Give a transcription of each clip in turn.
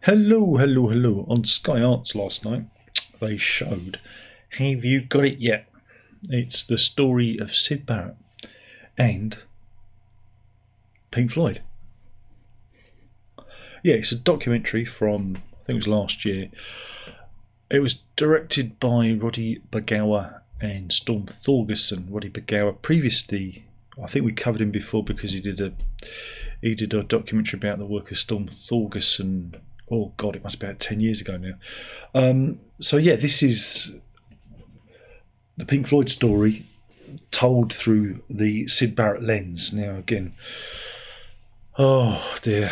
Hello, hello, hello. On Sky Arts last night, they showed Have You Got It Yet? It's the story of Syd Barrett and Pink Floyd. Yeah, it's a documentary from, I think it was last year. It was directed by Roddy Bergower and Storm Thorgerson. Roddy Bergower previously, I think we covered him before because he did a documentary about the work of Storm Thorgerson. Oh God, it must be about 10 years ago now. So yeah, this is the Pink Floyd story told through the Syd Barrett lens. Now again, oh dear,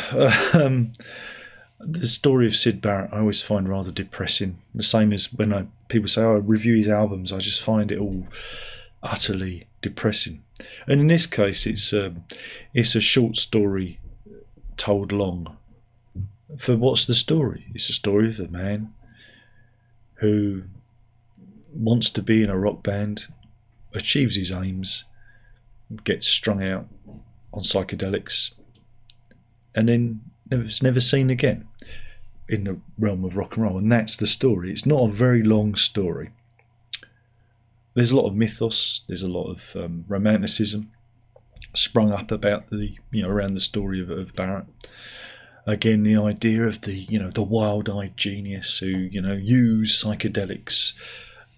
the story of Syd Barrett I always find rather depressing. The same as when people say, "Oh, I review his albums," I just find it all utterly depressing. And in this case, it's a short story told long. For what's the story? It's a story of a man who wants to be in a rock band, achieves his aims, gets strung out on psychedelics, and then is never seen again in the realm of rock and roll. And that's the story. It's not a very long story. There's a lot of mythos. There's a lot of romanticism sprung up about around the story of Barrett. Again, the idea of the wild-eyed genius who used psychedelics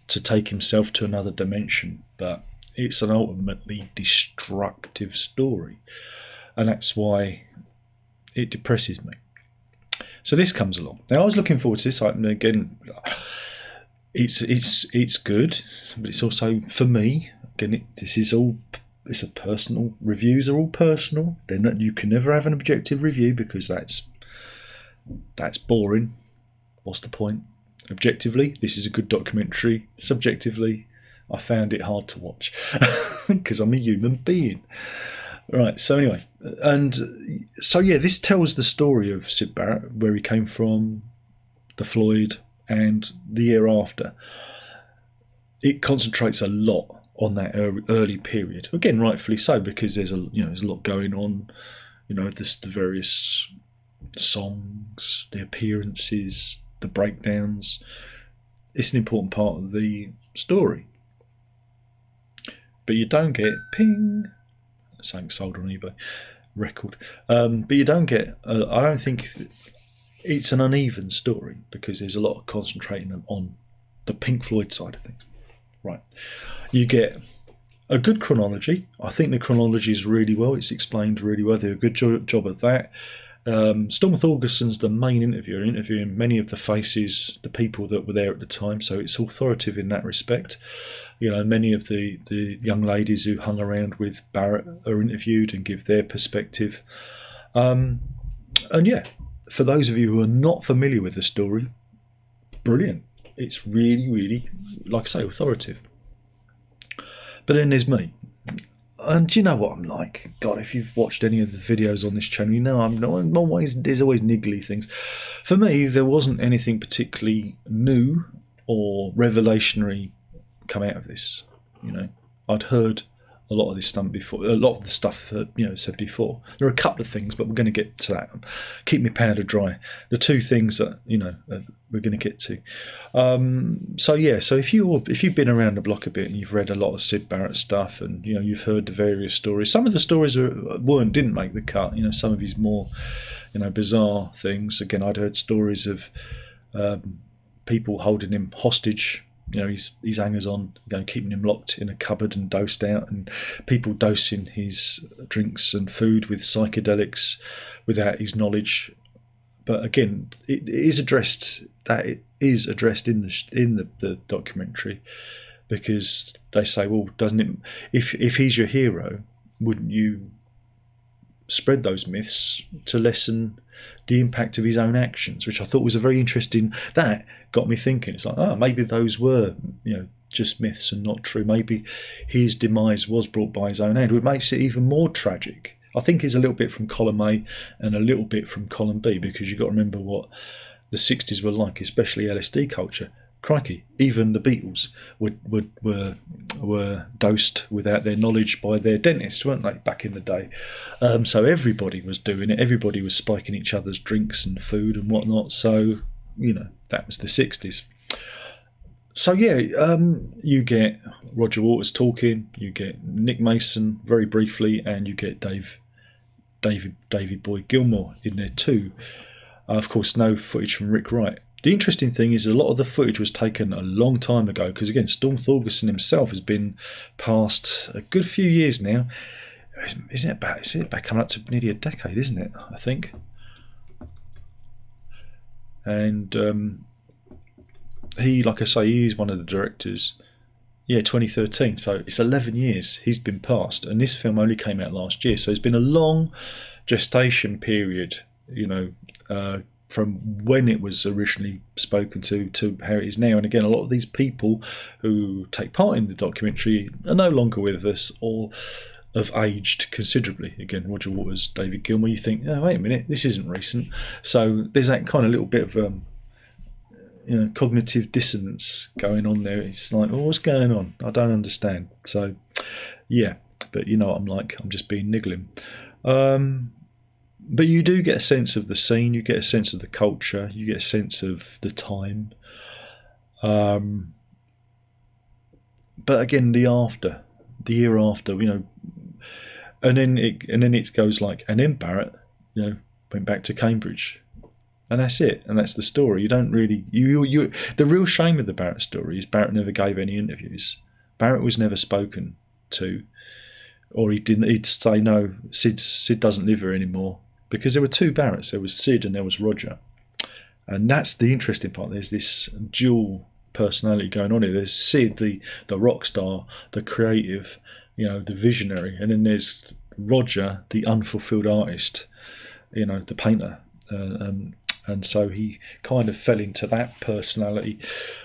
to take himself to another dimension, but it's an ultimately destructive story, and that's why it depresses me. So this comes along. Now I was looking forward to this. Again, it's good, but it's also, for me, again, it's a personal. Reviews are all personal. They're not. You can never have an objective review because that's boring. What's the point? Objectively, this is a good documentary. Subjectively, I found it hard to watch because I'm a human being. Right, so anyway, and so yeah, this tells the story of Syd Barrett, where he came from, the Floyd, and the year after. It concentrates a lot on that early period. Again, rightfully so, because there's a lot going on. The various songs, the appearances, the breakdowns. It's an important part of the story. But you don't get ping, something sold on eBay record. But you don't get. I don't think it's an uneven story because there's a lot of concentrating on the Pink Floyd side of things. Right, you get a good chronology. I think the chronology is really well. It's explained really well. They do a good job at that. Storm Thorgerson's the main interviewer, interviewing many of the faces, the people that were there at the time, so it's authoritative in that respect. Many of the young ladies who hung around with Barrett are interviewed and give their perspective. And yeah, for those of you who are not familiar with the story, brilliant. It's really, really, like I say, authoritative. But then there's me. And you know what I'm like. God, if you've watched any of the videos on this channel, you know there's always niggly things. For me, there wasn't anything particularly new or revelationary come out of this. I'd heard a lot of this stuff before, a lot of the stuff that said before. There are a couple of things, but we're going to get to that. Keep me powder dry. The two things that we're going to get to. So if you've been around the block a bit and you've read a lot of Syd Barrett stuff, and you've heard the various stories. Some of the stories didn't make the cut. Some of his more bizarre things. Again, I'd heard stories of people holding him hostage. His hangers on, keeping him locked in a cupboard and dosed out, and people dosing his drinks and food with psychedelics without his knowledge. But again, it is addressed in the documentary, because they say, well, doesn't it? If he's your hero, wouldn't you spread those myths to lessen the impact of his own actions? Which I thought was a very interesting. That got me thinking. It's like, maybe those were just myths and not true. Maybe his demise was brought by his own hand, which makes it even more tragic. I think it's a little bit from column A and a little bit from column B, because you've got to remember what the 60s were like, especially LSD culture. crikey, even the Beatles were dosed without their knowledge by their dentist, weren't they, back in the day? So everybody was doing it. Everybody was spiking each other's drinks and food and whatnot. So, that was the 60s. So yeah, you get Roger Waters talking, you get Nick Mason very briefly, and you get David Boyd Gilmour in there too. Of course, no footage from Rick Wright. The interesting thing is a lot of the footage was taken a long time ago, because again, Storm Thorgerson himself has been past a good few years now. Isn't it about coming up to nearly a decade, isn't it? I think. And he, like I say, he is one of the directors. Yeah, 2013. So it's 11 years he's been past, and this film only came out last year. So it's been a long gestation period, from when it was originally spoken to how it is now. And again, a lot of these people who take part in the documentary are no longer with us or have aged considerably. Again, Roger Waters, David Gilmour, you think, oh, wait a minute, this isn't recent. So there's that kind of little bit of cognitive dissonance going on there. It's like, oh, what's going on? I don't understand. So, yeah, but I'm like, I'm just being niggling. But you do get a sense of the scene, you get a sense of the culture, you get a sense of the time. But again, the year after, and then it goes like, and then Barrett, went back to Cambridge. And that's it, and that's the story. You don't really, the real shame of the Barrett story is Barrett never gave any interviews. Barrett was never spoken to, or he'd say, no, Sid doesn't live here anymore, because there were two Barretts. There was Sid and there was Roger, and that's the interesting part. There's this dual personality going on here. There's Sid, the rock star, the creative, the visionary, and then there's Roger, the unfulfilled artist, the painter. And so he kind of fell into that personality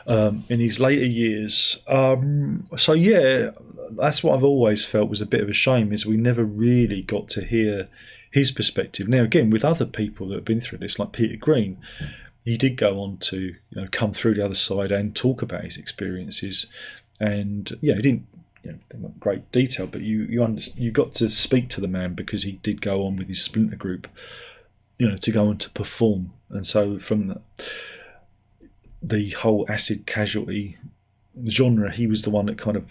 in his later years. So yeah, that's what I've always felt was a bit of a shame, is we never really got to hear his perspective. Now again, with other people that have been through this, like Peter Green, he did go on to come through the other side and talk about his experiences. And he didn't in great detail, but you got to speak to the man, because he did go on with his splinter group, to go on to perform. And so from the whole acid casualty genre, he was the one that kind of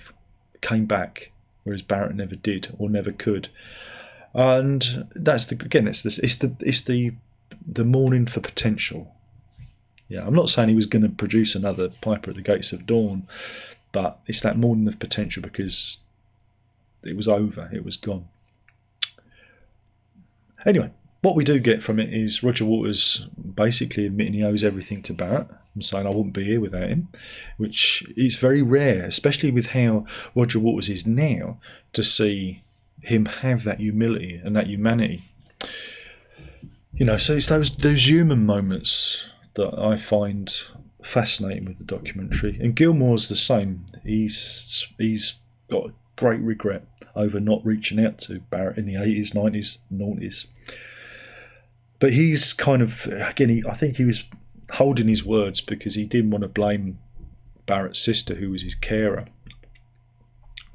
came back, whereas Barrett never did or never could. And it's the mourning for potential. Yeah, I'm not saying he was going to produce another Piper at the Gates of Dawn, but it's that mourning of potential, because it was over, it was gone. Anyway, what we do get from it is Roger Waters basically admitting he owes everything to Barrett and saying, I wouldn't be here without him, which is very rare, especially with how Roger Waters is now, to see him have that humility and that humanity. So it's those human moments that I find fascinating with the documentary. And Gilmour's the same. He's got great regret over not reaching out to Barrett in the 80s, 90s, 90s. But he's kind of, again, I think he was holding his words, because he didn't want to blame Barrett's sister, who was his carer.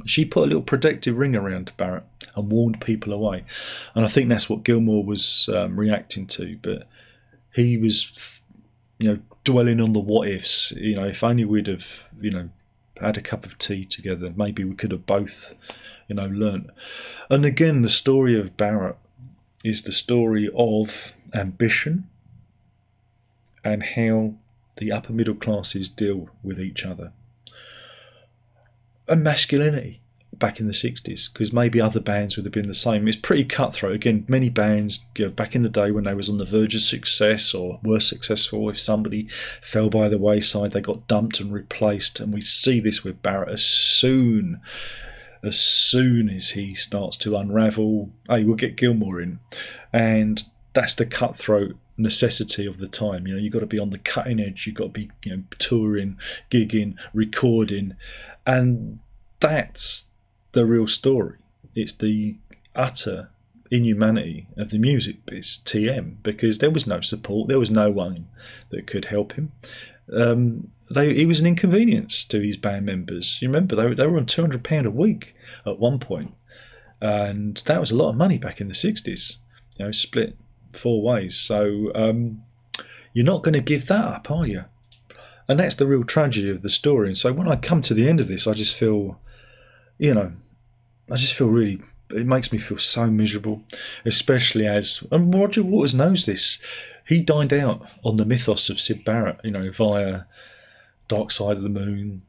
She put a little protective ring around Barrett and warned people away. And I think that's what Gilmour was reacting to. But he was, dwelling on the what ifs. If only we'd have, had a cup of tea together, maybe we could have both, learnt. And again, the story of Barrett is the story of ambition and how the upper middle classes deal with each other, and masculinity back in the 60s, because maybe other bands would have been the same. It's pretty cutthroat. Again, many bands, back in the day when they was on the verge of success or were successful, if somebody fell by the wayside, they got dumped and replaced. And we see this with Barrett. As soon as he starts to unravel, hey, we'll get Gilmour in. And that's the cutthroat necessity of the time. You've got to be on the cutting edge. You've got to be touring, gigging, recording. And that's the real story. It's the utter inhumanity of the music biz, TM, because there was no support. There was no one that could help him. he was an inconvenience to his band members. You remember they were on £200 a week at one point, and that was a lot of money back in the 60s. Split 4 ways. So you're not going to give that up, are you? And that's the real tragedy of the story. And so when I come to the end of this, I just feel, really, it makes me feel so miserable, especially and Roger Waters knows this. He dined out on the mythos of Syd Barrett, via Dark Side of the Moon,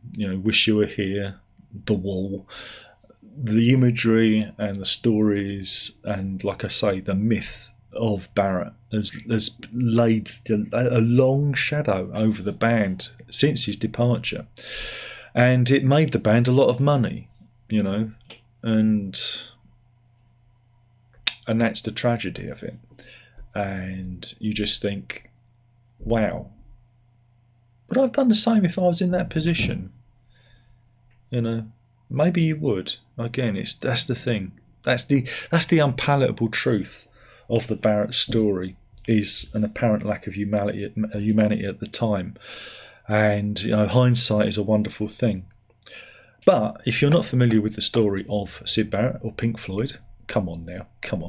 Wish You Were Here, The Wall, the imagery and the stories, and like I say, the myth of Barrett has laid a long shadow over the band since his departure, and it made the band a lot of money, and that's the tragedy of it. And you just think, wow, would I have done the same if I was in that position? Maybe you would. Again, that's the thing. That's the unpalatable truth of the Barrett story, is an apparent lack of humanity at the time. And hindsight is a wonderful thing. But if you're not familiar with the story of Syd Barrett or Pink Floyd, come on,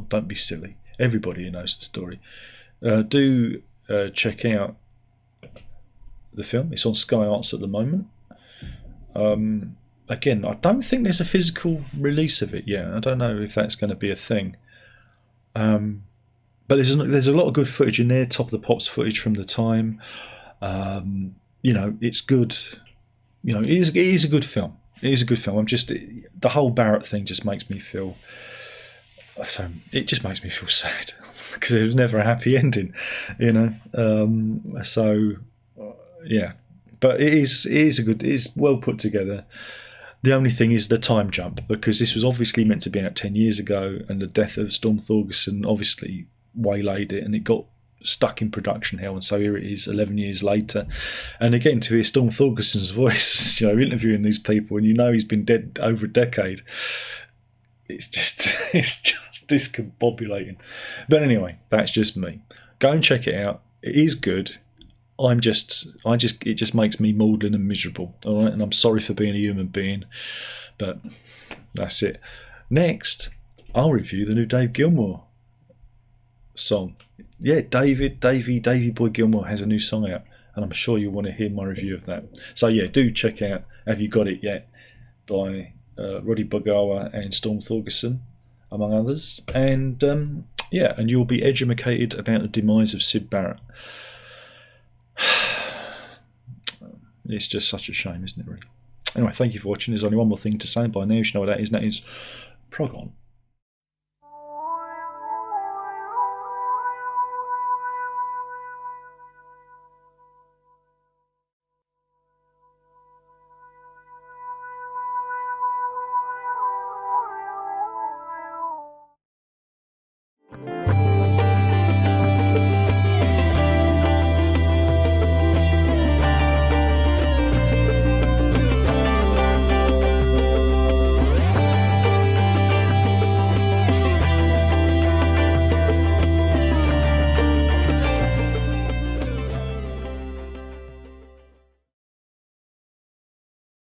don't be silly. Everybody knows the story. Do check out the film. It's on Sky Arts at the moment. Again, I don't think there's a physical release of it yet. I don't know if that's going to be a thing. But there's a lot of good footage in there. Top of the Pops footage from the time. It's good. It is a good film. It is a good film. The whole Barrett thing just makes me feel. It just makes me feel sad because it was never a happy ending, So yeah, but it is well put together. The only thing is the time jump, because this was obviously meant to be out 10 years ago, and the death of Storm Thorgerson obviously waylaid it, and it got stuck in production hell, and so here it is 11 years later. And again, to hear Storm Thorgerson's voice, interviewing these people, and he's been dead over a decade, it's just discombobulating. But anyway, that's just me. Go and check it out. It is good. It just makes me maudlin and miserable. All right, and I'm sorry for being a human being, but that's it. Next, I'll review the new Dave Gilmour song. Yeah, Davy Boy Gilmour has a new song out, and I'm sure you'll want to hear my review of that. So yeah, do check out Have You Got It Yet by Roddy Bagawa and Storm Thorgerson, among others. And and you'll be educated about the demise of Syd Barrett. It's just such a shame, isn't it, really? Anyway, thank you for watching. There's only one more thing to say by now. You should know what that is, and that is prog on.